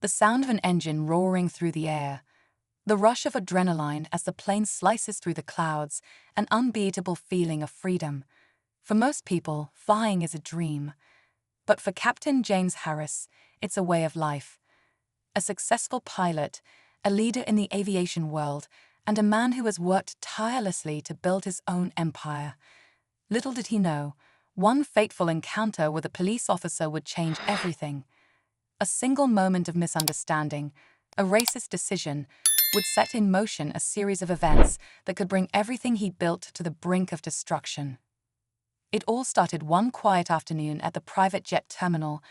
The sound of an engine roaring through the air, the rush of adrenaline as the plane slices through the clouds, an unbeatable feeling of freedom. For most people, flying is a dream. But for Captain James Harris, it's a way of life. A successful pilot, a leader in the aviation world, and a man who has worked tirelessly to build his own empire. Little did he know, one fateful encounter with a police officer would change everything. A single moment of misunderstanding, a racist decision, would set in motion a series of events that could bring everything he built to the brink of destruction. It all started one quiet afternoon at the private jet terminal,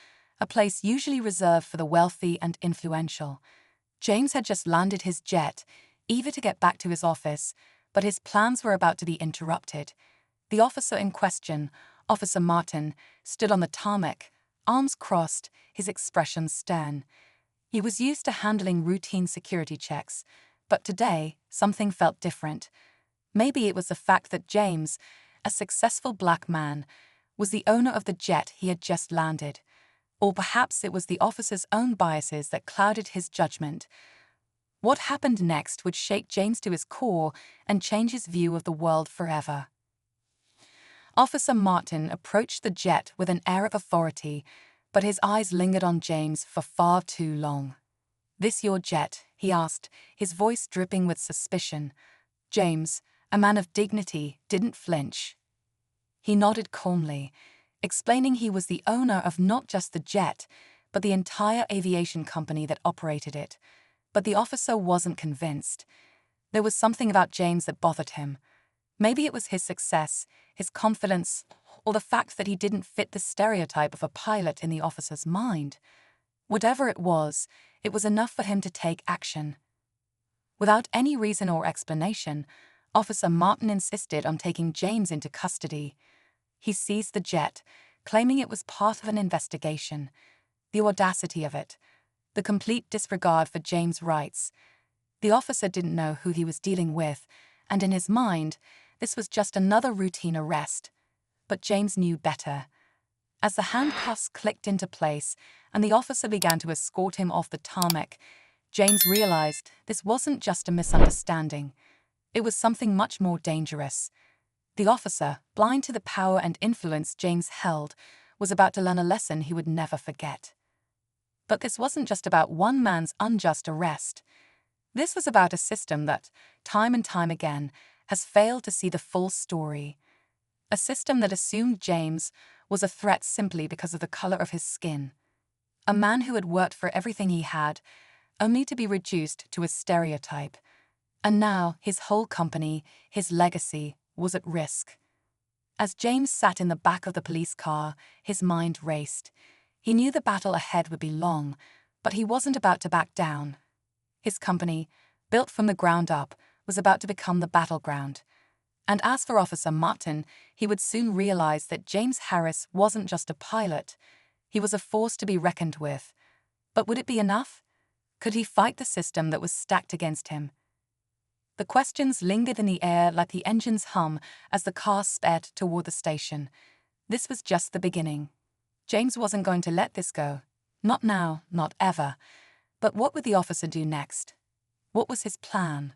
a place usually reserved for the wealthy and influential. James had just landed his jet, eager to get back to his office, but his plans were about to be interrupted. The officer in question, Officer Martin, stood on the tarmac, arms crossed, his expression stern. He was used to handling routine security checks, but today something felt different. Maybe it was the fact that James, a successful black man, was the owner of the jet he had just landed. Or perhaps it was the officer's own biases that clouded his judgment. What happened next would shake James to his core and change his view of the world forever. Officer Martin approached the jet with an air of authority, but his eyes lingered on James for far too long. "This your jet?" he asked, his voice dripping with suspicion. James, a man of dignity, didn't flinch. He nodded calmly, explaining he was the owner of not just the jet, but the entire aviation company that operated it. But the officer wasn't convinced. There was something about James that bothered him. Maybe it was his success, his confidence, or the fact that he didn't fit the stereotype of a pilot in the officer's mind. Whatever it was enough for him to take action. Without any reason or explanation, Officer Martin insisted on taking James into custody. He seized the jet, claiming it was part of an investigation. The audacity of it, the complete disregard for James' rights. The officer didn't know who he was dealing with, and in his mind, this was just another routine arrest. But James knew better. As the handcuffs clicked into place and the officer began to escort him off the tarmac, James realized this wasn't just a misunderstanding. It was something much more dangerous. The officer, blind to the power and influence James held, was about to learn a lesson he would never forget. But this wasn't just about one man's unjust arrest. This was about a system that, time and time again, has failed to see the full story. A system that assumed James was a threat simply because of the color of his skin. A man who had worked for everything he had, only to be reduced to a stereotype. And now his whole company, his legacy, was at risk. As James sat in the back of the police car, his mind raced. He knew the battle ahead would be long, but he wasn't about to back down. His company, built from the ground up, was about to become the battleground. And as for Officer Martin, he would soon realize that James Harris wasn't just a pilot. He was a force to be reckoned with. But would it be enough? Could he fight the system that was stacked against him? The questions lingered in the air like the engine's hum as the car sped toward the station. This was just the beginning. James wasn't going to let this go. Not now, not ever. But what would the officer do next? What was his plan?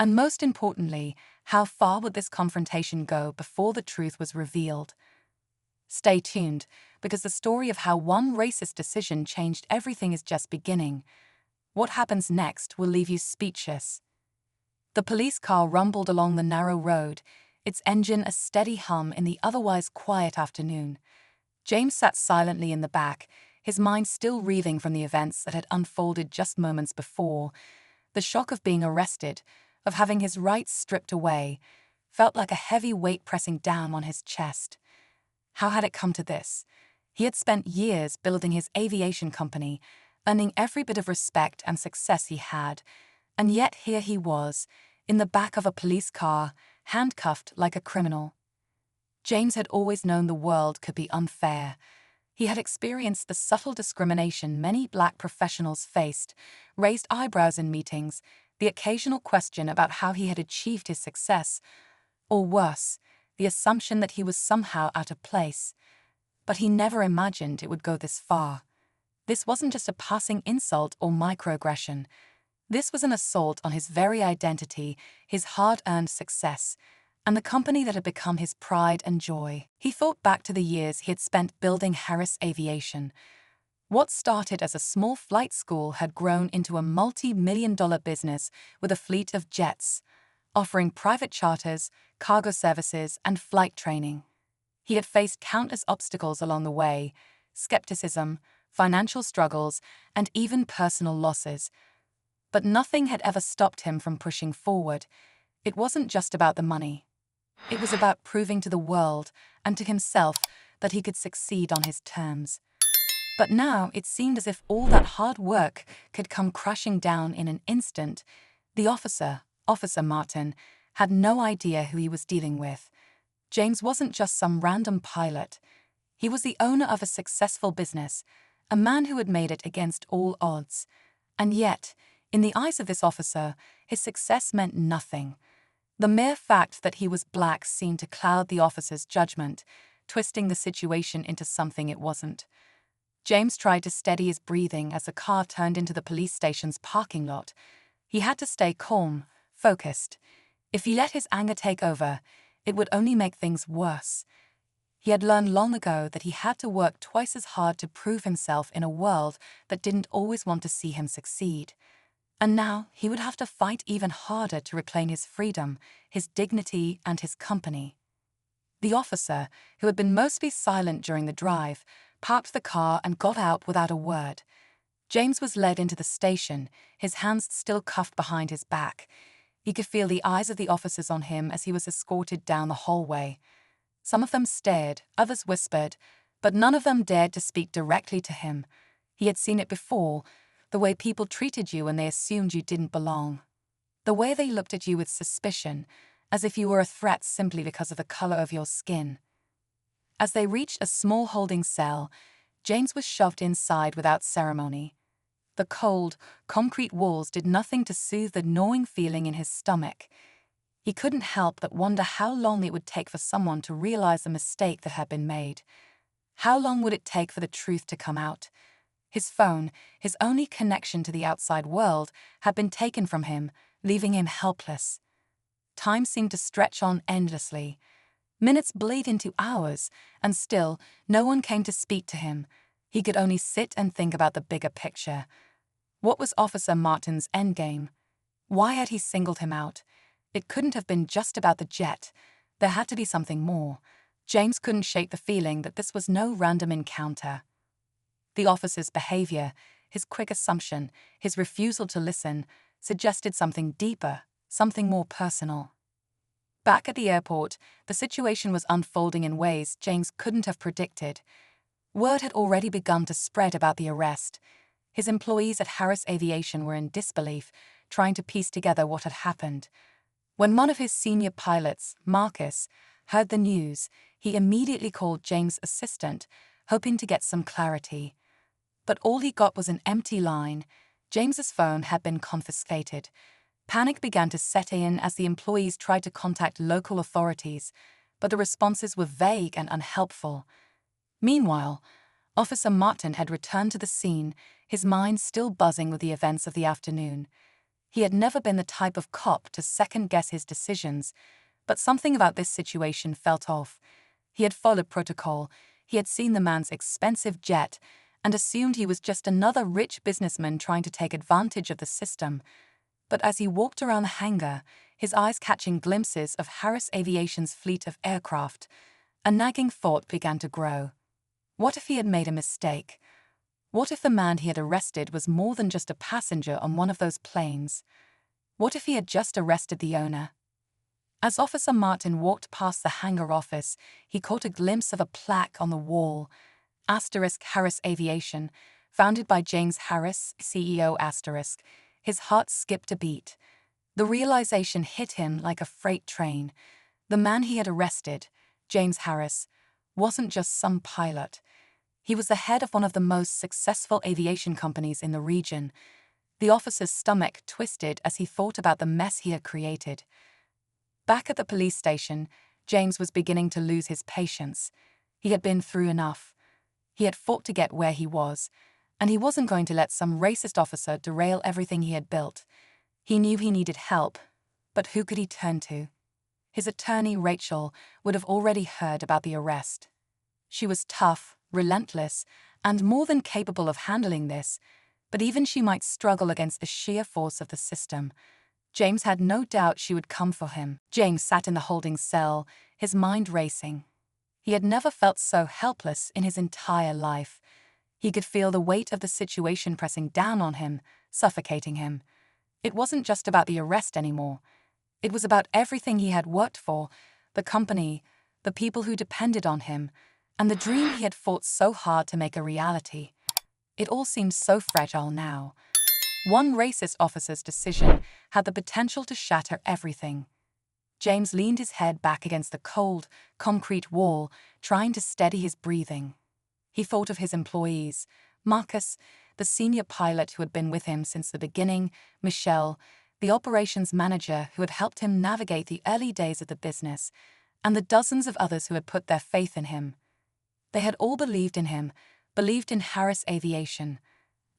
And most importantly, how far would this confrontation go before the truth was revealed? Stay tuned, because the story of how one racist decision changed everything is just beginning. What happens next will leave you speechless. The police car rumbled along the narrow road, its engine a steady hum in the otherwise quiet afternoon. James sat silently in the back, his mind still reeling from the events that had unfolded just moments before. The shock of being arrested, of having his rights stripped away, felt like a heavy weight pressing down on his chest. How had it come to this? He had spent years building his aviation company, earning every bit of respect and success he had, and yet here he was, in the back of a police car, handcuffed like a criminal. James had always known the world could be unfair. He had experienced the subtle discrimination many black professionals faced, raised eyebrows in meetings, the occasional question about how he had achieved his success, or worse, the assumption that he was somehow out of place. But he never imagined it would go this far. This wasn't just a passing insult or microaggression. This was an assault on his very identity, his hard-earned success, and the company that had become his pride and joy. He thought back to the years he had spent building Harris Aviation. What started as a small flight school had grown into a multi-million-dollar business with a fleet of jets, offering private charters, cargo services, and flight training. He had faced countless obstacles along the way: skepticism, financial struggles, and even personal losses. But nothing had ever stopped him from pushing forward. It wasn't just about the money. It was about proving to the world and to himself that he could succeed on his terms. But now it seemed as if all that hard work could come crashing down in an instant. The officer, Officer Martin, had no idea who he was dealing with. James wasn't just some random pilot. He was the owner of a successful business, a man who had made it against all odds. And yet, in the eyes of this officer, his success meant nothing. The mere fact that he was black seemed to cloud the officer's judgment, twisting the situation into something it wasn't. James tried to steady his breathing as the car turned into the police station's parking lot. He had to stay calm, focused. If he let his anger take over, it would only make things worse. He had learned long ago that he had to work twice as hard to prove himself in a world that didn't always want to see him succeed. And now he would have to fight even harder to reclaim his freedom, his dignity, and his company. The officer, who had been mostly silent during the drive, parked the car and got out without a word. James was led into the station, his hands still cuffed behind his back. He could feel the eyes of the officers on him as he was escorted down the hallway. Some of them stared, others whispered, but none of them dared to speak directly to him. He had seen it before, the way people treated you when they assumed you didn't belong. The way they looked at you with suspicion, as if you were a threat simply because of the color of your skin. As they reached a small holding cell, James was shoved inside without ceremony. The cold, concrete walls did nothing to soothe the gnawing feeling in his stomach. He couldn't help but wonder how long it would take for someone to realize the mistake that had been made. How long would it take for the truth to come out? His phone, his only connection to the outside world, had been taken from him, leaving him helpless. Time seemed to stretch on endlessly. Minutes bled into hours, and still, no one came to speak to him. He could only sit and think about the bigger picture. What was Officer Martin's endgame? Why had he singled him out? It couldn't have been just about the jet. There had to be something more. James couldn't shake the feeling that this was no random encounter. The officer's behavior, his quick assumption, his refusal to listen, suggested something deeper, something more personal. Back at the airport, the situation was unfolding in ways James couldn't have predicted. Word had already begun to spread about the arrest. His employees at Harris Aviation were in disbelief, trying to piece together what had happened. When one of his senior pilots, Marcus, heard the news, he immediately called James' assistant, hoping to get some clarity. But all he got was an empty line. James's phone had been confiscated. Panic began to set in as the employees tried to contact local authorities, but the responses were vague and unhelpful. Meanwhile, Officer Martin had returned to the scene, his mind still buzzing with the events of the afternoon. He had never been the type of cop to second-guess his decisions, but something about this situation felt off. He had followed protocol, he had seen the man's expensive jet, and assumed he was just another rich businessman trying to take advantage of the system. But as he walked around the hangar, his eyes catching glimpses of Harris Aviation's fleet of aircraft, a nagging thought began to grow. What if he had made a mistake? What if the man he had arrested was more than just a passenger on one of those planes? What if he had just arrested the owner? As Officer Martin walked past the hangar office, he caught a glimpse of a plaque on the wall, *Harris Aviation, founded by James Harris, CEO *. His heart skipped a beat. The realization hit him like a freight train. The man he had arrested, James Harris, wasn't just some pilot. He was the head of one of the most successful aviation companies in the region. The officer's stomach twisted as he thought about the mess he had created. Back at the police station, James was beginning to lose his patience. He had been through enough. He had fought to get where he was, And he wasn't going to let some racist officer derail everything he had built. He knew he needed help, but who could he turn to? His attorney, Rachel, would have already heard about the arrest. She was tough, relentless, and more than capable of handling this, but even she might struggle against the sheer force of the system. James had no doubt she would come for him. James sat in the holding cell, his mind racing. He had never felt so helpless in his entire life. He could feel the weight of the situation pressing down on him, suffocating him. It wasn't just about the arrest anymore. It was about everything he had worked for, the company, the people who depended on him, and the dream he had fought so hard to make a reality. It all seemed so fragile now. One racist officer's decision had the potential to shatter everything. James leaned his head back against the cold, concrete wall, trying to steady his breathing. He thought of his employees, Marcus, the senior pilot who had been with him since the beginning, Michelle, the operations manager who had helped him navigate the early days of the business, and the dozens of others who had put their faith in him. They had all believed in him, believed in Harris Aviation,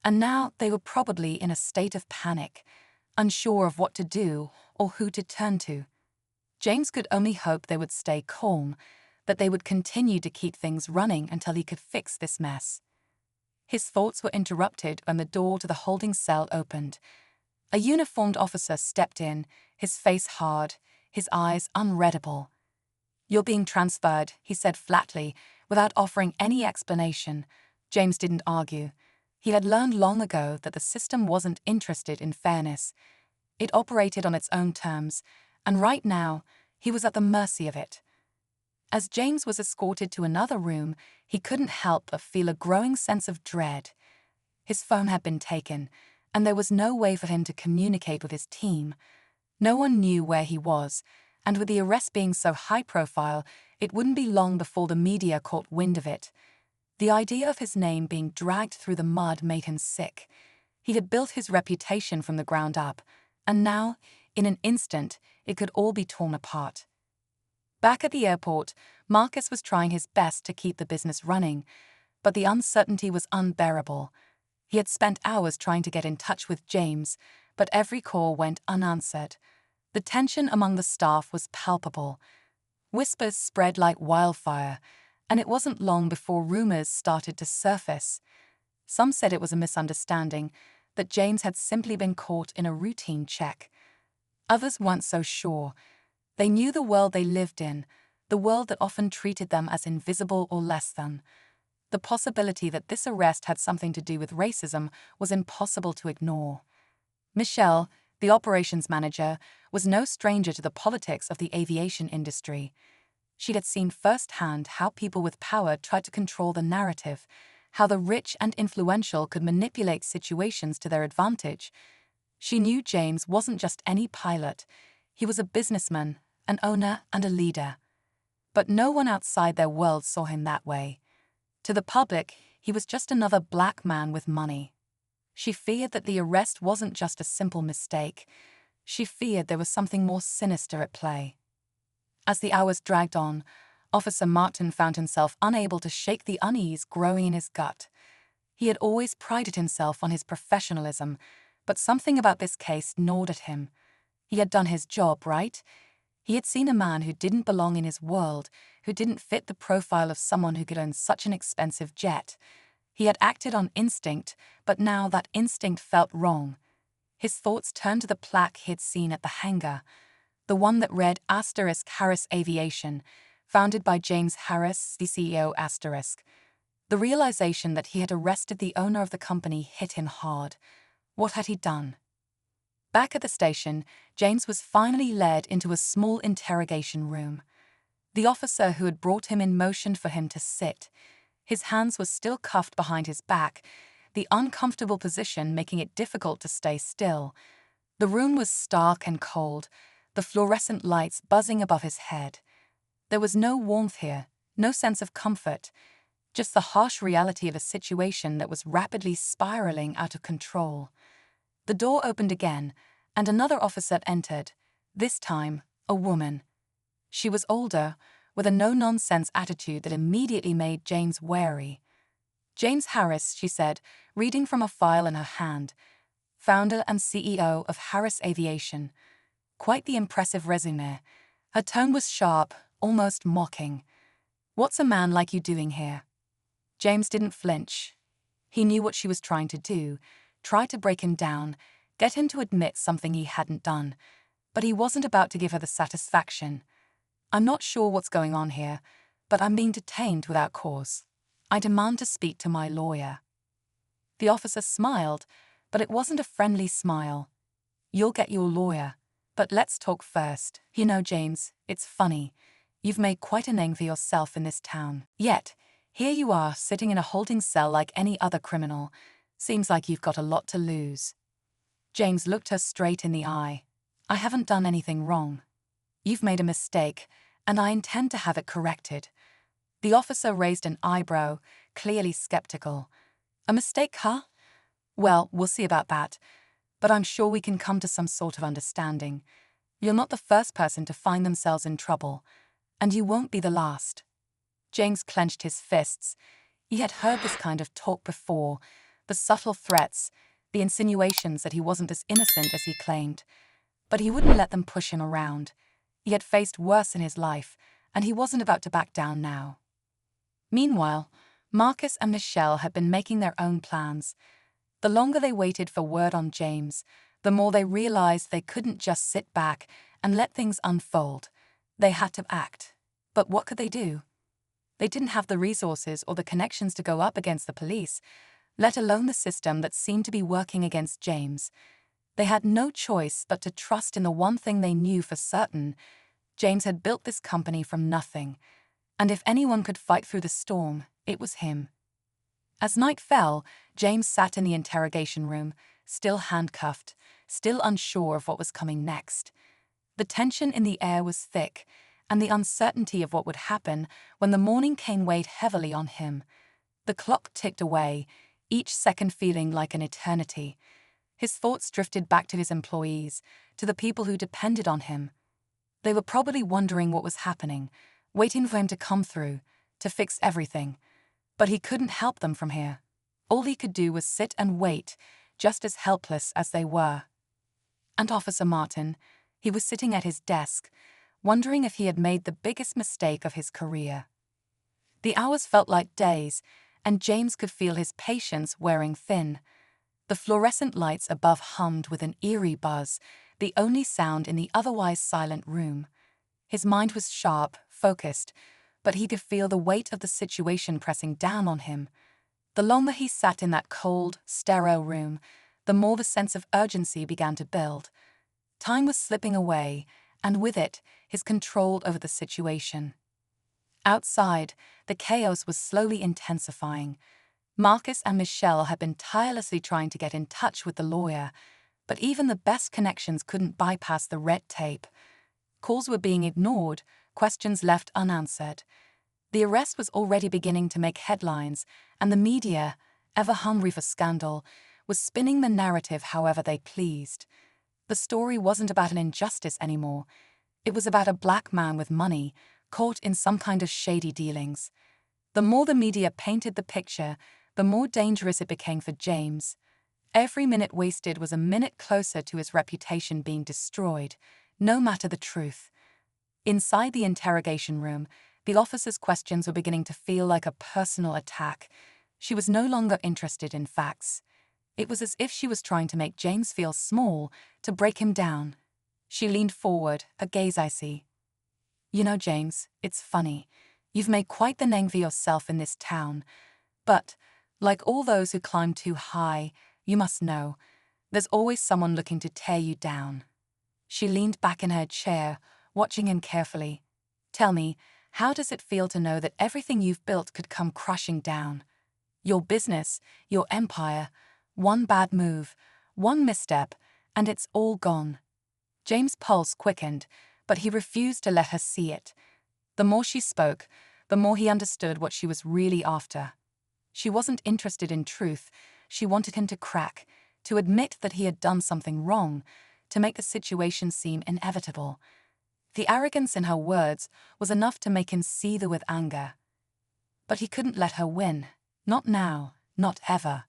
and now they were probably in a state of panic, unsure of what to do or who to turn to. James could only hope they would stay calm, that they would continue to keep things running until he could fix this mess. His thoughts were interrupted when the door to the holding cell opened. A uniformed officer stepped in, his face hard, his eyes unreadable. "You're being transferred," he said flatly, without offering any explanation. James didn't argue. He had learned long ago that the system wasn't interested in fairness. It operated on its own terms, and right now, he was at the mercy of it. As James was escorted to another room, he couldn't help but feel a growing sense of dread. His phone had been taken, and there was no way for him to communicate with his team. No one knew where he was, and with the arrest being so high profile, it wouldn't be long before the media caught wind of it. The idea of his name being dragged through the mud made him sick. He had built his reputation from the ground up, and now, in an instant, it could all be torn apart. Back at the airport, Marcus was trying his best to keep the business running, but the uncertainty was unbearable. He had spent hours trying to get in touch with James, but every call went unanswered. The tension among the staff was palpable. Whispers spread like wildfire, and it wasn't long before rumors started to surface. Some said it was a misunderstanding, that James had simply been caught in a routine check. Others weren't so sure. They knew the world they lived in, the world that often treated them as invisible or less than. The possibility that this arrest had something to do with racism was impossible to ignore. Michelle, the operations manager, was no stranger to the politics of the aviation industry. She had seen firsthand how people with power tried to control the narrative, how the rich and influential could manipulate situations to their advantage. She knew James wasn't just any pilot. He was a businessman, an owner, and a leader. But no one outside their world saw him that way. To the public, he was just another black man with money. She feared that the arrest wasn't just a simple mistake. She feared there was something more sinister at play. As the hours dragged on, Officer Martin found himself unable to shake the unease growing in his gut. He had always prided himself on his professionalism, but something about this case gnawed at him. He had done his job, right? He had seen a man who didn't belong in his world, who didn't fit the profile of someone who could own such an expensive jet. He had acted on instinct, but now that instinct felt wrong. His thoughts turned to the plaque he had seen at the hangar, the one that read *Harris Aviation, founded by James Harris, the CEO *. The realization that he had arrested the owner of the company hit him hard. What had he done? Back at the station, James was finally led into a small interrogation room. The officer who had brought him in motioned for him to sit. His hands were still cuffed behind his back, the uncomfortable position making it difficult to stay still. The room was stark and cold, the fluorescent lights buzzing above his head. There was no warmth here, no sense of comfort, just the harsh reality of a situation that was rapidly spiraling out of control. The door opened again, and another officer entered, this time a woman. She was older, with a no-nonsense attitude that immediately made James wary. James Harris, she said, reading from a file in her hand. Founder and CEO of Harris Aviation. Quite the impressive resume. Her tone was sharp, almost mocking. What's a man like you doing here? James didn't flinch. He knew what she was trying to do, try to break him down, get him to admit something he hadn't done. But he wasn't about to give her the satisfaction. I'm not sure what's going on here, but I'm being detained without cause. I demand to speak to my lawyer. The officer smiled, but it wasn't a friendly smile. You'll get your lawyer, but let's talk first. You know, James, it's funny. You've made quite a name for yourself in this town. Yet, here you are sitting in a holding cell like any other criminal. Seems like you've got a lot to lose. James looked her straight in the eye. I haven't done anything wrong. You've made a mistake, and I intend to have it corrected. The officer raised an eyebrow, clearly skeptical. A mistake, huh? Well, we'll see about that. But I'm sure we can come to some sort of understanding. You're not the first person to find themselves in trouble, and you won't be the last. James clenched his fists. He had heard this kind of talk before, the subtle threats, the insinuations that he wasn't as innocent as he claimed. But he wouldn't let them push him around. He had faced worse in his life, and he wasn't about to back down now. Meanwhile, Marcus and Michelle had been making their own plans. The longer they waited for word on James, the more they realized they couldn't just sit back and let things unfold. They had to act. But what could they do? They didn't have the resources or the connections to go up against the police, let alone the system that seemed to be working against James. They had no choice but to trust in the one thing they knew for certain. James had built this company from nothing, and if anyone could fight through the storm, it was him. As night fell, James sat in the interrogation room, still handcuffed, still unsure of what was coming next. The tension in the air was thick, and the uncertainty of what would happen when the morning came weighed heavily on him. The clock ticked away, each second feeling like an eternity. His thoughts drifted back to his employees, to the people who depended on him. They were probably wondering what was happening, waiting for him to come through, to fix everything. But he couldn't help them from here. All he could do was sit and wait, just as helpless as they were. And Officer Martin, he was sitting at his desk, wondering if he had made the biggest mistake of his career. The hours felt like days, and James could feel his patience wearing thin. The fluorescent lights above hummed with an eerie buzz, the only sound in the otherwise silent room. His mind was sharp, focused, but he could feel the weight of the situation pressing down on him. The longer he sat in that cold, sterile room, the more the sense of urgency began to build. Time was slipping away, and with it, his control over the situation. Outside, the chaos was slowly intensifying. Marcus and Michelle had been tirelessly trying to get in touch with the lawyer, but even the best connections couldn't bypass the red tape. Calls were being ignored, questions left unanswered. The arrest was already beginning to make headlines, and the media, ever hungry for scandal, was spinning the narrative however they pleased. The story wasn't about an injustice anymore. It was about a black man with money, caught in some kind of shady dealings. The more the media painted the picture, the more dangerous it became for James. Every minute wasted was a minute closer to his reputation being destroyed, no matter the truth. Inside the interrogation room, the officer's questions were beginning to feel like a personal attack. She was no longer interested in facts. It was as if she was trying to make James feel small, to break him down. She leaned forward, a gaze icy. You know, James, it's funny. You've made quite the name for yourself in this town. But, like all those who climb too high, you must know, there's always someone looking to tear you down. She leaned back in her chair, watching him carefully. Tell me, how does it feel to know that everything you've built could come crashing down? Your business, your empire, one bad move, one misstep, and it's all gone. James' pulse quickened, but he refused to let her see it. The more she spoke, the more he understood what she was really after. She wasn't interested in truth. She wanted him to crack, to admit that he had done something wrong, to make the situation seem inevitable. The arrogance in her words was enough to make him seethe with anger. But he couldn't let her win. Not now, Not ever.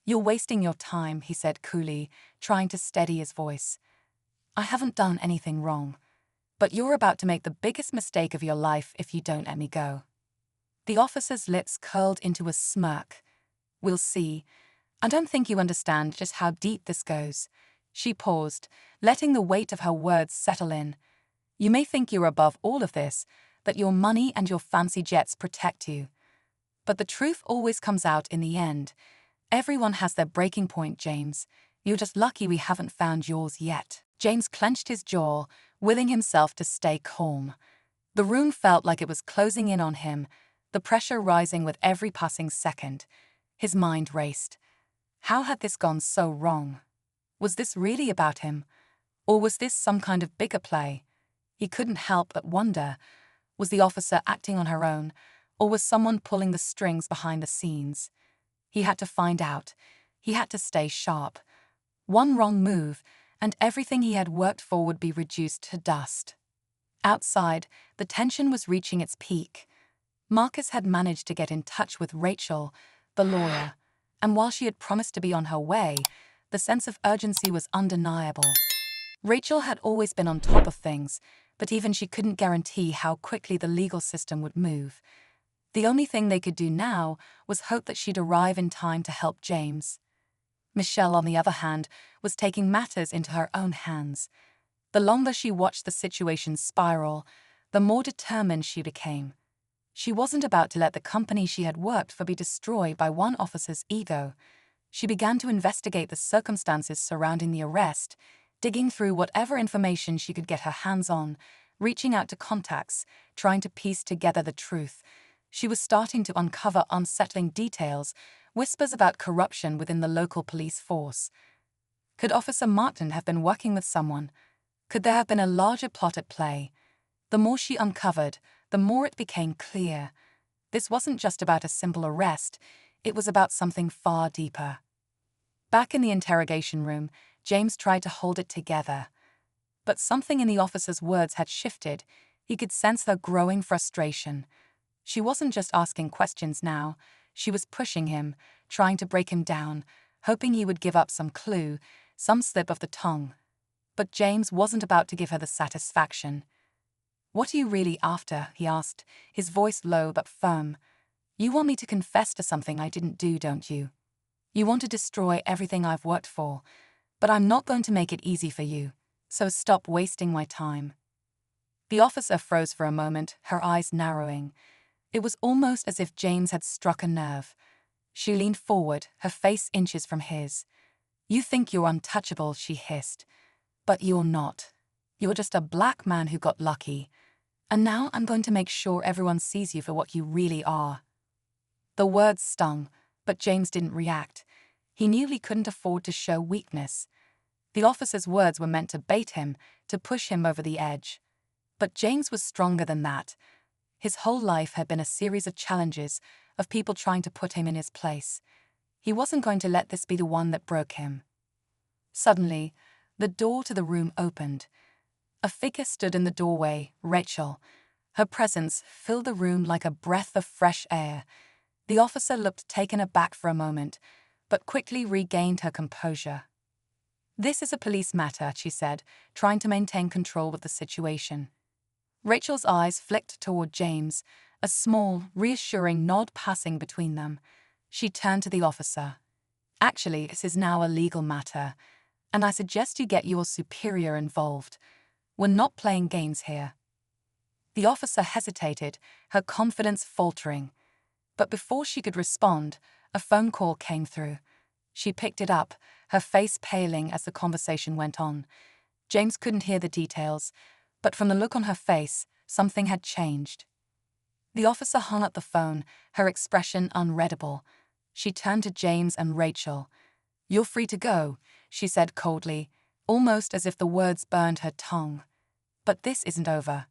You're wasting your time, he said coolly, trying to steady his voice. I haven't done anything wrong, but you're about to make the biggest mistake of your life if you don't let me go. The officer's lips curled into a smirk. We'll see. I don't think you understand just how deep this goes. She paused, letting the weight of her words settle in. You may think you're above all of this, that your money and your fancy jets protect you. But the truth always comes out in the end. Everyone has their breaking point, James. You're just lucky we haven't found yours yet. James clenched his jaw, willing himself to stay calm. The room felt like it was closing in on him, the pressure rising with every passing second. His mind raced. How had this gone so wrong? Was this really about him? Or was this some kind of bigger play? He couldn't help but wonder. Was the officer acting on her own, or was someone pulling the strings behind the scenes? He had to find out. He had to stay sharp. One wrong move, and everything he had worked for would be reduced to dust. Outside, the tension was reaching its peak. Marcus had managed to get in touch with Rachel, the lawyer, and while she had promised to be on her way, the sense of urgency was undeniable. Rachel had always been on top of things, but even she couldn't guarantee how quickly the legal system would move. The only thing they could do now was hope that she'd arrive in time to help James. Michelle, on the other hand, was taking matters into her own hands. The longer she watched the situation spiral, the more determined she became. She wasn't about to let the company she had worked for be destroyed by one officer's ego. She began to investigate the circumstances surrounding the arrest, digging through whatever information she could get her hands on, reaching out to contacts, trying to piece together the truth. She was starting to uncover unsettling details, whispers about corruption within the local police force. Could Officer Martin have been working with someone? Could there have been a larger plot at play? The more she uncovered, the more it became clear. This wasn't just about a simple arrest, it was about something far deeper. Back in the interrogation room, James tried to hold it together. But something in the officer's words had shifted. He could sense her growing frustration. She wasn't just asking questions now, she was pushing him, trying to break him down, hoping he would give up some clue, some slip of the tongue. But James wasn't about to give her the satisfaction. What are you really after? He asked, his voice low but firm. You want me to confess to something I didn't do, don't you? You want to destroy everything I've worked for, but I'm not going to make it easy for you, so stop wasting my time. The officer froze for a moment, her eyes narrowing. It was almost as if James had struck a nerve. She leaned forward, her face inches from his. You think you're untouchable, she hissed. But you're not. You're just a black man who got lucky. And now I'm going to make sure everyone sees you for what you really are. The words stung, but James didn't react. He knew he couldn't afford to show weakness. The officer's words were meant to bait him, to push him over the edge. But James was stronger than that. His whole life had been a series of challenges, of people trying to put him in his place. He wasn't going to let this be the one that broke him. Suddenly, the door to the room opened. A figure stood in the doorway, Rachel. Her presence filled the room like a breath of fresh air. The officer looked taken aback for a moment, but quickly regained her composure. This is a police matter, she said, trying to maintain control of the situation. Rachel's eyes flicked toward James, a small, reassuring nod passing between them. She turned to the officer. Actually, this is now a legal matter, and I suggest you get your superior involved. We're not playing games here. The officer hesitated, her confidence faltering. But before she could respond, a phone call came through. She picked it up, her face paling as the conversation went on. James couldn't hear the details, but from the look on her face, something had changed. The officer hung up the phone, her expression unreadable. She turned to James and Rachel. You're free to go, she said coldly, almost as if the words burned her tongue. But this isn't over.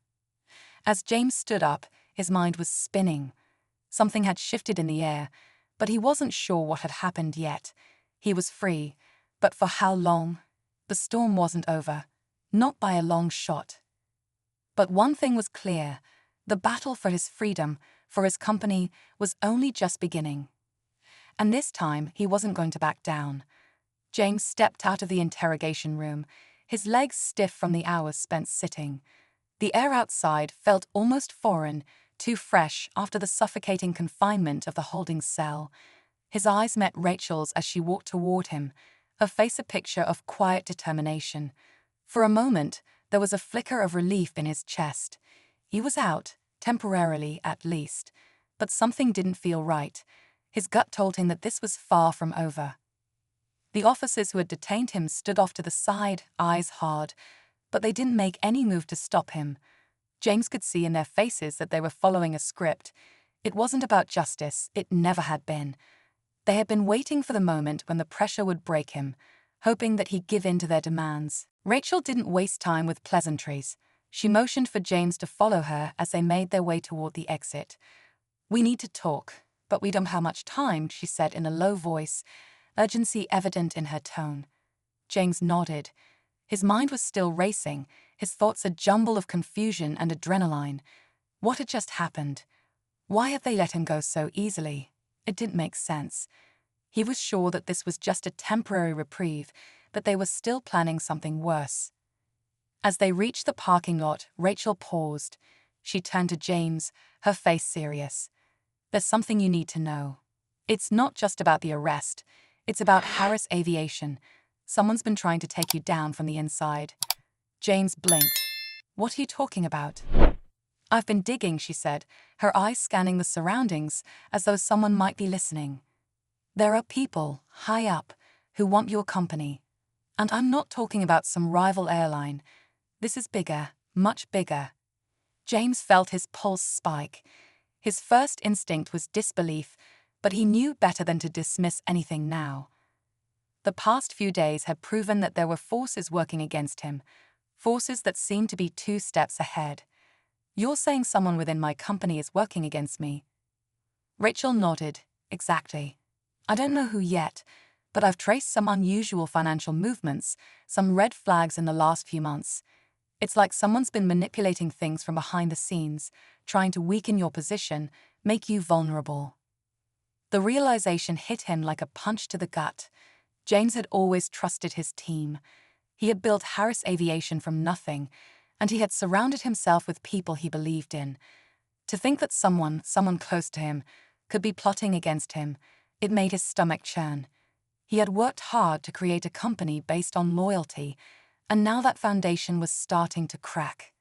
As James stood up, his mind was spinning. Something had shifted in the air, but he wasn't sure what had happened yet. He was free, but for how long? The storm wasn't over, not by a long shot. But one thing was clear, the battle for his freedom, for his company, was only just beginning. And this time, he wasn't going to back down. James stepped out of the interrogation room, his legs stiff from the hours spent sitting. The air outside felt almost foreign, too fresh after the suffocating confinement of the holding cell. His eyes met Rachel's as she walked toward him, her face a picture of quiet determination. For a moment, there was a flicker of relief in his chest. He was out, temporarily at least, but something didn't feel right. His gut told him that this was far from over. The officers who had detained him stood off to the side, eyes hard, but they didn't make any move to stop him. James could see in their faces that they were following a script. It wasn't about justice, it never had been. They had been waiting for the moment when the pressure would break him, hoping that he'd give in to their demands. Rachel didn't waste time with pleasantries. She motioned for James to follow her as they made their way toward the exit. "We need to talk, but we don't have much time," she said in a low voice, urgency evident in her tone. James nodded. His mind was still racing, his thoughts a jumble of confusion and adrenaline. What had just happened? Why had they let him go so easily? It didn't make sense. He was sure that this was just a temporary reprieve, but they were still planning something worse. As they reached the parking lot, Rachel paused. She turned to James, her face serious. "There's something you need to know. It's not just about the arrest. It's about Harris Aviation. Someone's been trying to take you down from the inside." James blinked. "What are you talking about?" "I've been digging," she said, her eyes scanning the surroundings as though someone might be listening. "There are people, high up, who want your company. And I'm not talking about some rival airline. This is bigger, much bigger." James felt his pulse spike. His first instinct was disbelief, but he knew better than to dismiss anything now. The past few days had proven that there were forces working against him, forces that seemed to be 2 steps ahead. "You're saying someone within my company is working against me?" Rachel nodded. "Exactly. I don't know who yet, but I've traced some unusual financial movements, some red flags in the last few months. It's like someone's been manipulating things from behind the scenes, trying to weaken your position, make you vulnerable." The realization hit him like a punch to the gut. James had always trusted his team. He had built Harris Aviation from nothing, and he had surrounded himself with people he believed in. To think that someone close to him, could be plotting against him, it made his stomach churn. He had worked hard to create a company based on loyalty, and now that foundation was starting to crack.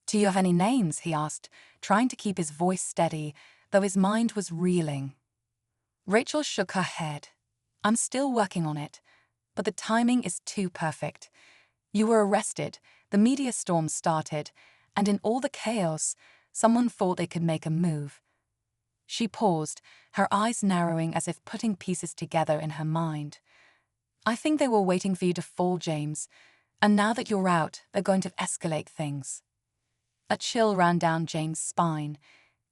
"Do you have any names?" he asked, trying to keep his voice steady, though his mind was reeling. Rachel shook her head. "I'm still working on it, but the timing is too perfect. You were arrested, the media storm started, and in all the chaos, someone thought they could make a move." She paused, her eyes narrowing as if putting pieces together in her mind. "I think they were waiting for you to fall, James, and now that you're out, they're going to escalate things." A chill ran down James' spine.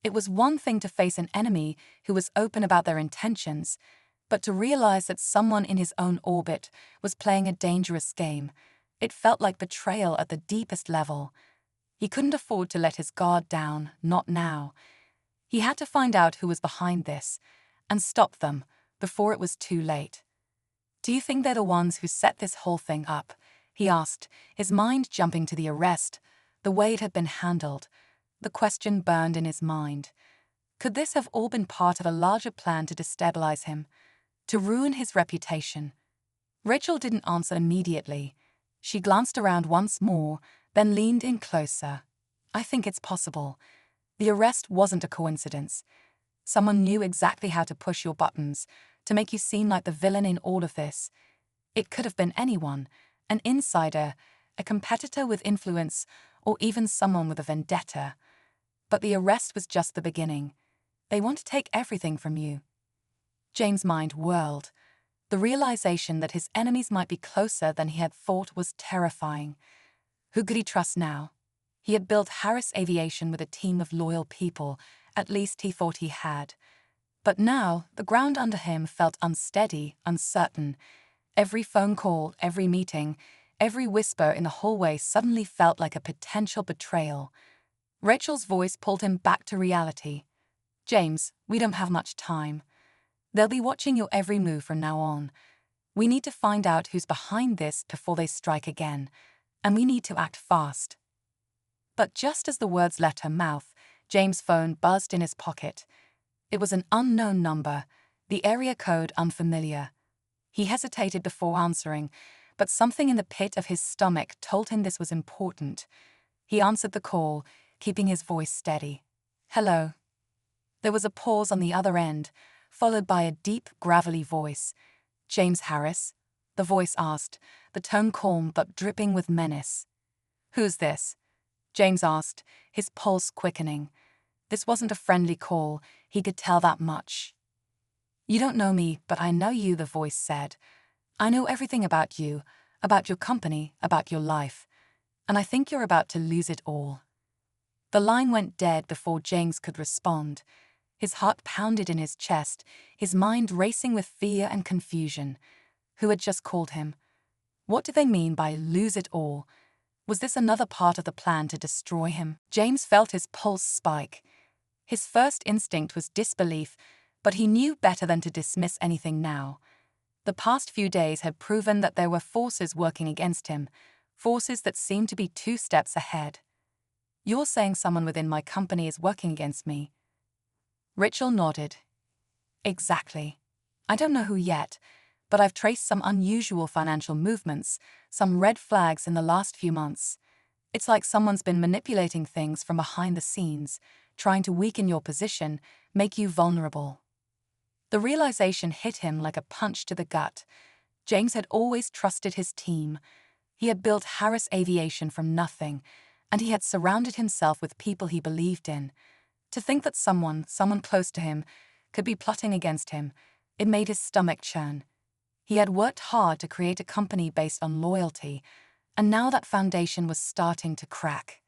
It was one thing to face an enemy who was open about their intentions, but to realize that someone in his own orbit was playing a dangerous game, it felt like betrayal at the deepest level. He couldn't afford to let his guard down, not now. He had to find out who was behind this, and stop them before it was too late. "Do you think they're the ones who set this whole thing up?" he asked, his mind jumping to the arrest, the way it had been handled. The question burned in his mind. Could this have all been part of a larger plan to destabilize him, to ruin his reputation? Rachel didn't answer immediately. She glanced around once more, then leaned in closer. "I think it's possible. The arrest wasn't a coincidence. Someone knew exactly how to push your buttons, to make you seem like the villain in all of this. It could have been anyone, an insider, a competitor with influence, or even someone with a vendetta. But the arrest was just the beginning. They want to take everything from you." James' mind whirled. The realization that his enemies might be closer than he had thought was terrifying. Who could he trust now? He had built Harris Aviation with a team of loyal people, at least he thought he had. But now, the ground under him felt unsteady, uncertain. Every phone call, every meeting, every whisper in the hallway suddenly felt like a potential betrayal. Rachel's voice pulled him back to reality. "James, we don't have much time." They'll be watching your every move from now on. We need to find out who's behind this before they strike again, and we need to act fast. But just as the words left her mouth, James' phone buzzed in his pocket. It was an unknown number, the area code unfamiliar. He hesitated before answering, but something in the pit of his stomach told him this was important. He answered the call, keeping his voice steady. "Hello." There was a pause on the other end, followed by a deep, gravelly voice. "James Harris?" the voice asked, the tone calm but dripping with menace. "Who's this?" James asked, his pulse quickening. This wasn't a friendly call, he could tell that much. "You don't know me, but I know you," the voice said. "I know everything about you, about your company, about your life. And I think you're about to lose it all." The line went dead before James could respond. His heart pounded in his chest, his mind racing with fear and confusion. Who had just called him? What did they mean by lose it all? Was this another part of the plan to destroy him? James felt his pulse spike. His first instinct was disbelief, but he knew better than to dismiss anything now. The past few days had proven that there were forces working against him, forces that seemed to be 2 steps ahead. "You're saying someone within my company is working against me?" Rachel nodded. "Exactly. I don't know who yet, but I've traced some unusual financial movements, some red flags in the last few months. It's like someone's been manipulating things from behind the scenes, trying to weaken your position, make you vulnerable." The realization hit him like a punch to the gut. James had always trusted his team. He had built Harris Aviation from nothing, and he had surrounded himself with people he believed in. To think that someone close to him, could be plotting against him, it made his stomach churn. He had worked hard to create a company based on loyalty, and now that foundation was starting to crack.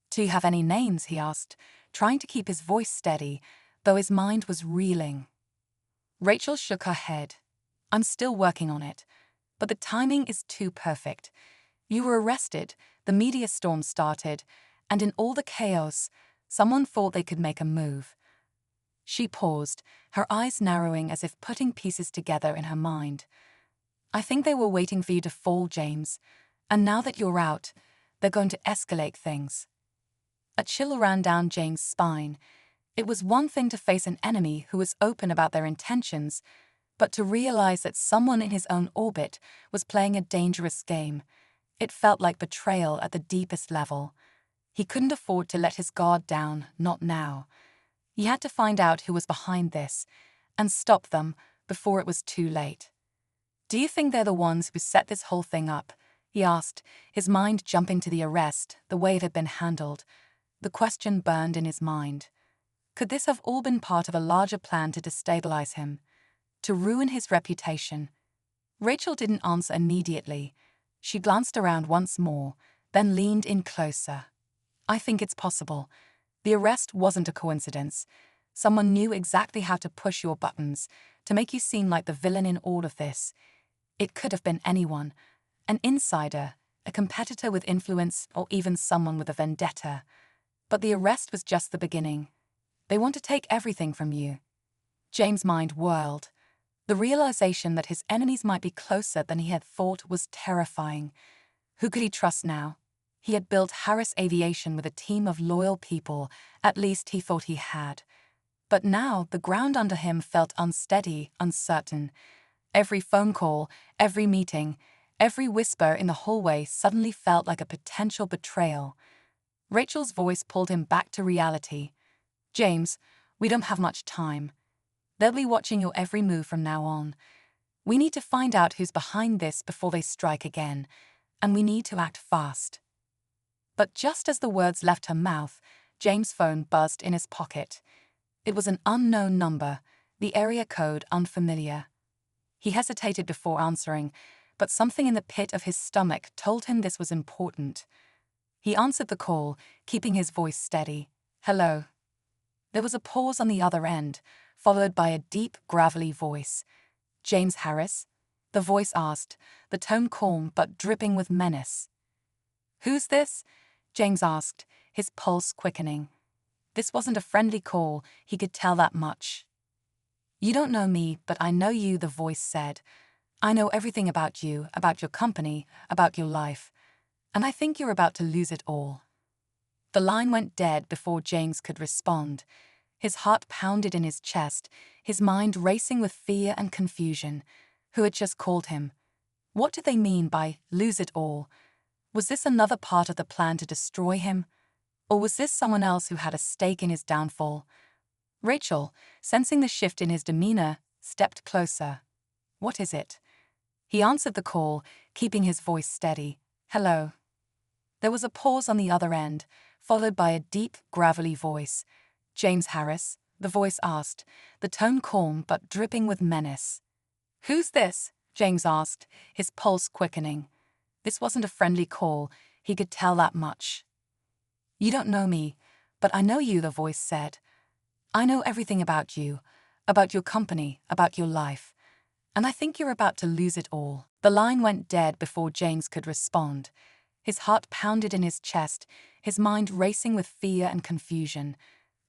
"Do you have any names?" he asked, trying to keep his voice steady, though his mind was reeling. Rachel shook her head. "I'm still working on it, but the timing is too perfect. You were arrested, the media storm started, and in all the chaos, someone thought they could make a move." She paused, her eyes narrowing as if putting pieces together in her mind. "I think they were waiting for you to fall, James. And now that you're out, they're going to escalate things." A chill ran down James' spine. It was one thing to face an enemy who was open about their intentions, but to realize that someone in his own orbit was playing a dangerous game. It felt like betrayal at the deepest level. He couldn't afford to let his guard down, not now. He had to find out who was behind this, and stop them before it was too late. "Do you think they're the ones who set this whole thing up?" he asked, his mind jumping to the arrest, the way it had been handled. The question burned in his mind. Could this have all been part of a larger plan to destabilize him, to ruin his reputation? Rachel didn't answer immediately. She glanced around once more, then leaned in closer. "I think it's possible. The arrest wasn't a coincidence. Someone knew exactly how to push your buttons, to make you seem like the villain in all of this. It could have been anyone, an insider, a competitor with influence, or even someone with a vendetta. But the arrest was just the beginning. They want to take everything from you." James' mind whirled. The realization that his enemies might be closer than he had thought was terrifying. Who could he trust now? He had built Harris Aviation with a team of loyal people, at least he thought he had. But now the ground under him felt unsteady, uncertain. Every phone call, every meeting, every whisper in the hallway suddenly felt like a potential betrayal. Rachel's voice pulled him back to reality. "James, we don't have much time. They'll be watching your every move from now on. We need to find out who's behind this before they strike again, and we need to act fast." But just as the words left her mouth, James' phone buzzed in his pocket. It was an unknown number, the area code unfamiliar. He hesitated before answering, but something in the pit of his stomach told him this was important. He answered the call, keeping his voice steady. "Hello." There was a pause on the other end, followed by a deep, gravelly voice. "James Harris?" the voice asked, the tone calm but dripping with menace. "Who's this?" James asked, his pulse quickening. This wasn't a friendly call, he could tell that much. You don't know me, but I know you, the voice said. I know everything about you, about your company, about your life. And I think you're about to lose it all. The line went dead before James could respond. His heart pounded in his chest, his mind racing with fear and confusion. Who had just called him? What did they mean by lose it all? Was this another part of the plan to destroy him? Or was this someone else who had a stake in his downfall? Rachel, sensing the shift in his demeanor, stepped closer. What is it? He answered the call, keeping his voice steady. Hello. There was a pause on the other end, followed by a deep, gravelly voice. James Harris, the voice asked, the tone calm but dripping with menace. Who's this? James asked, his pulse quickening. This wasn't a friendly call, he could tell that much. You don't know me, but I know you, the voice said. I know everything about you, about your company, about your life. And I think you're about to lose it all. The line went dead before James could respond. His heart pounded in his chest, his mind racing with fear and confusion.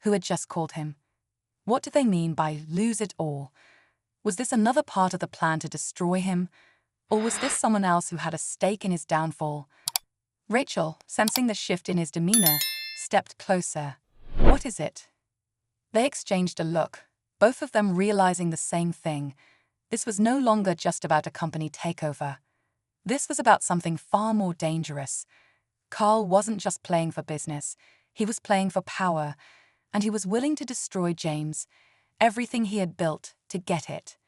Who had just called him? What did they mean by lose it all? Was this another part of the plan to destroy him? Or was this someone else who had a stake in his downfall? Rachel, sensing the shift in his demeanor, stepped closer. What is it? They exchanged a look, both of them realizing the same thing. This was no longer just about a company takeover. This was about something far more dangerous. Carl wasn't just playing for business, he was playing for power, and he was willing to destroy James, everything he had built, to get it.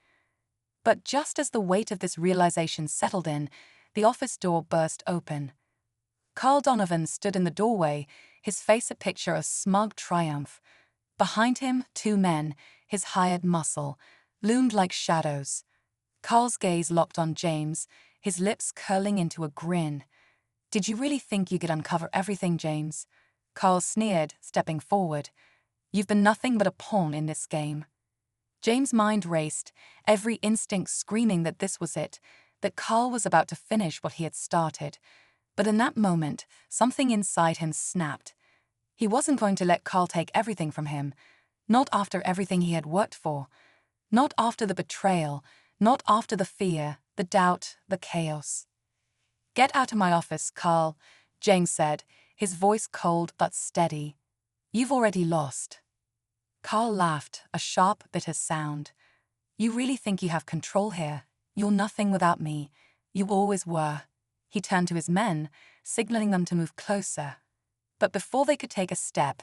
But just as the weight of this realization settled in, the office door burst open. Carl Donovan stood in the doorway, his face a picture of smug triumph. Behind him, two men, his hired muscle, loomed like shadows. Carl's gaze locked on James, his lips curling into a grin. Did you really think you could uncover everything, James? Carl sneered, stepping forward. You've been nothing but a pawn in this game. James' mind raced, every instinct screaming that this was it, that Carl was about to finish what he had started. But in that moment, something inside him snapped. He wasn't going to let Carl take everything from him, not after everything he had worked for, not after the betrayal, not after the fear, the doubt, the chaos. Get out of my office, Carl, James said, his voice cold but steady. You've already lost. Carl laughed, a sharp, bitter sound. You really think you have control here? You're nothing without me. You always were. He turned to his men, signaling them to move closer. But before they could take a step,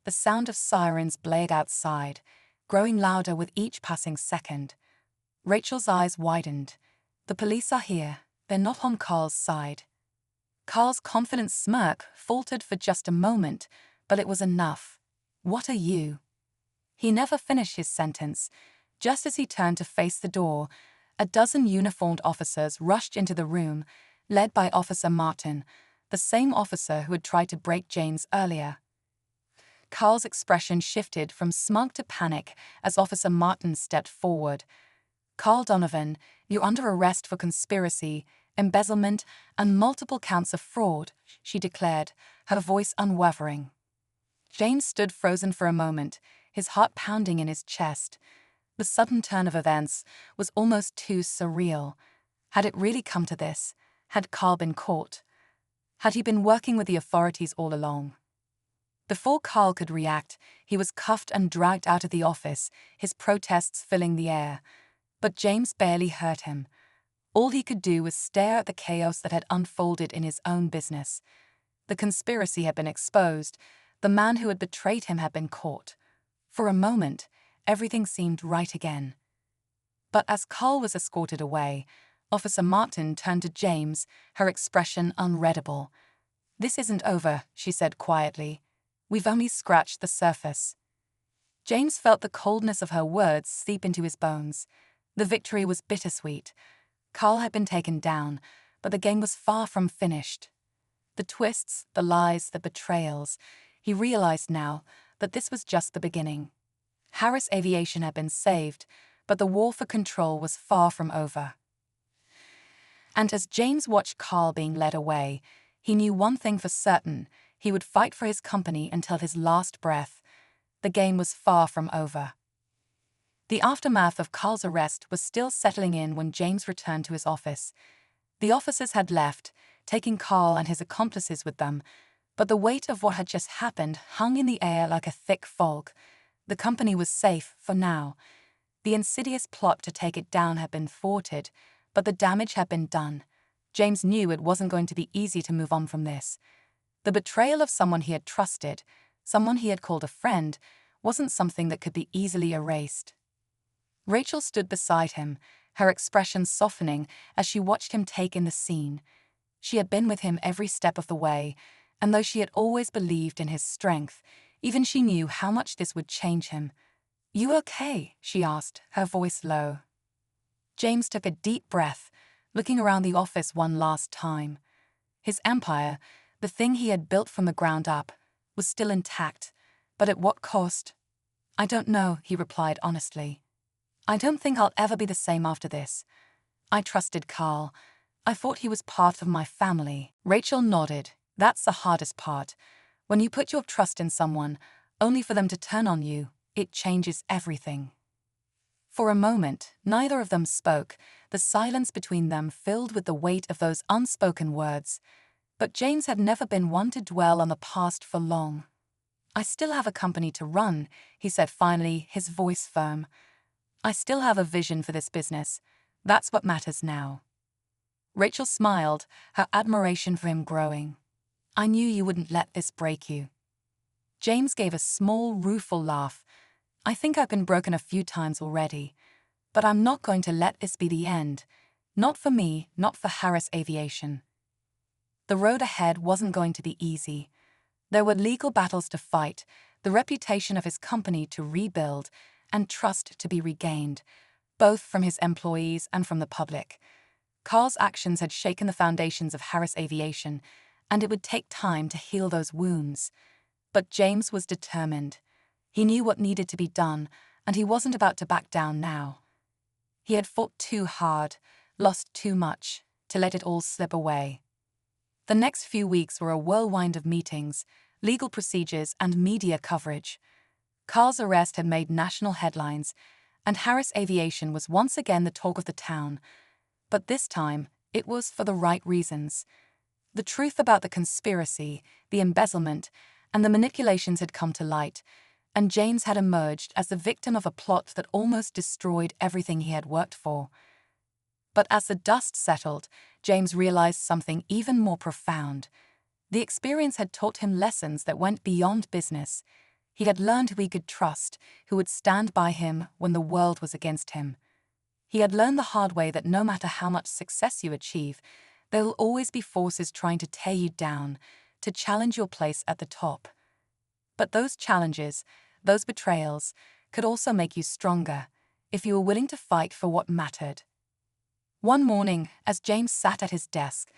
the sound of sirens blared outside, growing louder with each passing second. Rachel's eyes widened. The police are here. They're not on Carl's side. Carl's confident smirk faltered for just a moment, but it was enough. What are you? He never finished his sentence. Just as he turned to face the door, a dozen uniformed officers rushed into the room, led by Officer Martin, the same officer who had tried to break James earlier. Carl's expression shifted from smug to panic as Officer Martin stepped forward. Carl Donovan, you're under arrest for conspiracy, embezzlement, and multiple counts of fraud, she declared, her voice unwavering. James stood frozen for a moment, his heart pounding in his chest. The sudden turn of events was almost too surreal. Had it really come to this? Had Carl been caught? Had he been working with the authorities all along? Before Carl could react, he was cuffed and dragged out of the office, his protests filling the air. But James barely heard him. All he could do was stare at the chaos that had unfolded in his own business. The conspiracy had been exposed. The man who had betrayed him had been caught. For a moment, everything seemed right again. But as Carl was escorted away, Officer Martin turned to James, her expression unreadable. This isn't over, she said quietly. We've only scratched the surface. James felt the coldness of her words seep into his bones. The victory was bittersweet. Carl had been taken down, but the game was far from finished. The twists, the lies, the betrayals. He realized now that this was just the beginning. Harris Aviation had been saved, but the war for control was far from over. And as James watched Carl being led away, he knew one thing for certain: he would fight for his company until his last breath. The game was far from over. The aftermath of Carl's arrest was still settling in when James returned to his office. The officers had left, taking Carl and his accomplices with them, but the weight of what had just happened hung in the air like a thick fog. The company was safe for now. The insidious plot to take it down had been thwarted, but the damage had been done. James knew it wasn't going to be easy to move on from this. The betrayal of someone he had trusted, someone he had called a friend, wasn't something that could be easily erased. Rachel stood beside him, her expression softening as she watched him take in the scene. She had been with him every step of the way, and though she had always believed in his strength, even she knew how much this would change him. "You okay?" she asked, her voice low. James took a deep breath, looking around the office one last time. His empire, the thing he had built from the ground up, was still intact, but at what cost? "I don't know," he replied honestly. "I don't think I'll ever be the same after this. I trusted Carl. I thought he was part of my family." Rachel nodded. "That's the hardest part. When you put your trust in someone, only for them to turn on you, it changes everything." For a moment, neither of them spoke, the silence between them filled with the weight of those unspoken words. But James had never been one to dwell on the past for long. "I still have a company to run," he said finally, his voice firm. "I still have a vision for this business. That's what matters now." Rachel smiled, her admiration for him growing. "I knew you wouldn't let this break you." James gave a small, rueful laugh. "I think I've been broken a few times already. But I'm not going to let this be the end. Not for me, not for Harris Aviation." The road ahead wasn't going to be easy. There were legal battles to fight, the reputation of his company to rebuild, and trust to be regained, both from his employees and from the public. Carl's actions had shaken the foundations of Harris Aviation, and it would take time to heal those wounds. But James was determined. He knew what needed to be done, and he wasn't about to back down now. He had fought too hard, lost too much, to let it all slip away. The next few weeks were a whirlwind of meetings, legal procedures, and media coverage. Carl's arrest had made national headlines, and Harris Aviation was once again the talk of the town. But this time, it was for the right reasons. The truth about the conspiracy, the embezzlement, and the manipulations had come to light, and James had emerged as the victim of a plot that almost destroyed everything he had worked for. But as the dust settled, James realized something even more profound. The experience had taught him lessons that went beyond business. He had learned who he could trust, who would stand by him when the world was against him. He had learned the hard way that no matter how much success you achieve, there will always be forces trying to tear you down, to challenge your place at the top. But those challenges, those betrayals, could also make you stronger, if you were willing to fight for what mattered. One morning, as James sat at his desk,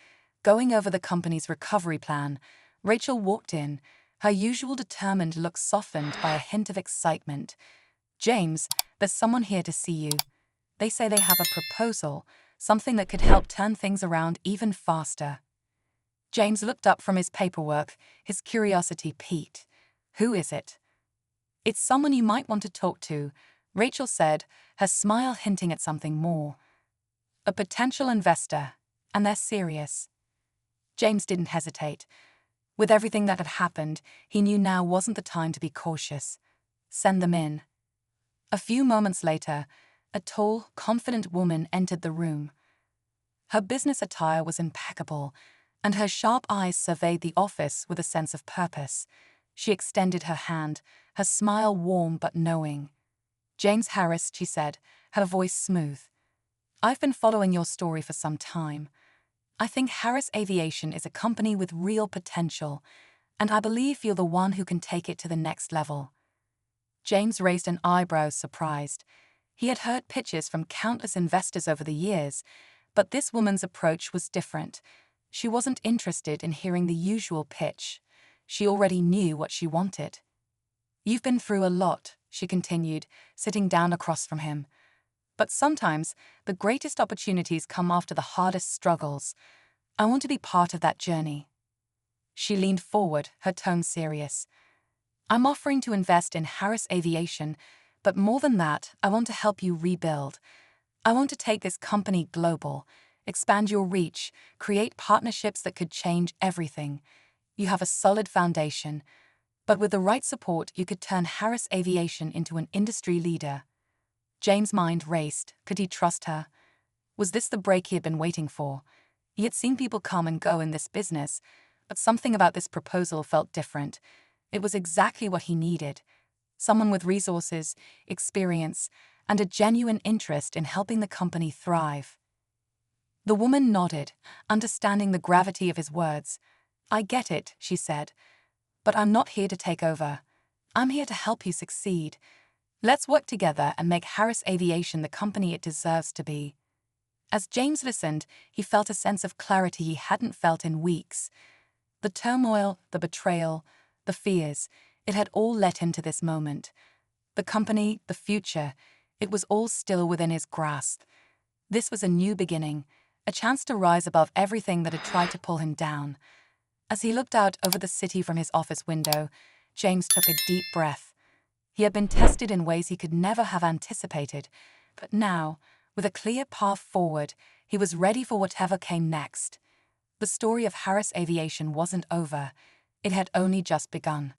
going over the company's recovery plan, Rachel walked in, her usual determined look softened by a hint of excitement. "James, there's someone here to see you. They say they have a proposal, something that could help turn things around even faster." James looked up from his paperwork, his curiosity piqued. "Who is it?" "It's someone you might want to talk to," Rachel said, her smile hinting at something more. "A potential investor, and they're serious." James didn't hesitate. With everything that had happened, he knew now wasn't the time to be cautious. "Send them in." A few moments later, a tall, confident woman entered the room. Her business attire was impeccable, and her sharp eyes surveyed the office with a sense of purpose. She extended her hand, her smile warm but knowing. "James Harris," she said, her voice smooth. "I've been following your story for some time. I think Harris Aviation is a company with real potential, and I believe you're the one who can take it to the next level." James raised an eyebrow, surprised. He had heard pitches from countless investors over the years, but this woman's approach was different. She wasn't interested in hearing the usual pitch. She already knew what she wanted. "You've been through a lot," she continued, sitting down across from him. "But sometimes the greatest opportunities come after the hardest struggles. I want to be part of that journey." She leaned forward, her tone serious. "I'm offering to invest in Harris Aviation But more than that, I want to help you rebuild. I want to take this company global, expand your reach, create partnerships that could change everything. You have a solid foundation, but with the right support, you could turn Harris Aviation into an industry leader. James' mind raced. Could he trust her? Was this the break he had been waiting for? He had seen people come and go in this business, but something about this proposal felt different. It was exactly what he needed. Someone with resources, experience, and a genuine interest in helping the company thrive. The woman nodded, understanding the gravity of his words. I get it, she said, but I'm not here to take over. I'm here to help you succeed. Let's work together and make Harris Aviation the company it deserves to be. As James listened, he felt a sense of clarity he hadn't felt in weeks. The turmoil, the betrayal, the fears, it had all led him to this moment. The company, the future, it was all still within his grasp. This was a new beginning, a chance to rise above everything that had tried to pull him down. As he looked out over the city from his office window, James took a deep breath. He had been tested in ways he could never have anticipated, but now, with a clear path forward, he was ready for whatever came next. The story of Harris Aviation wasn't over. It had only just begun.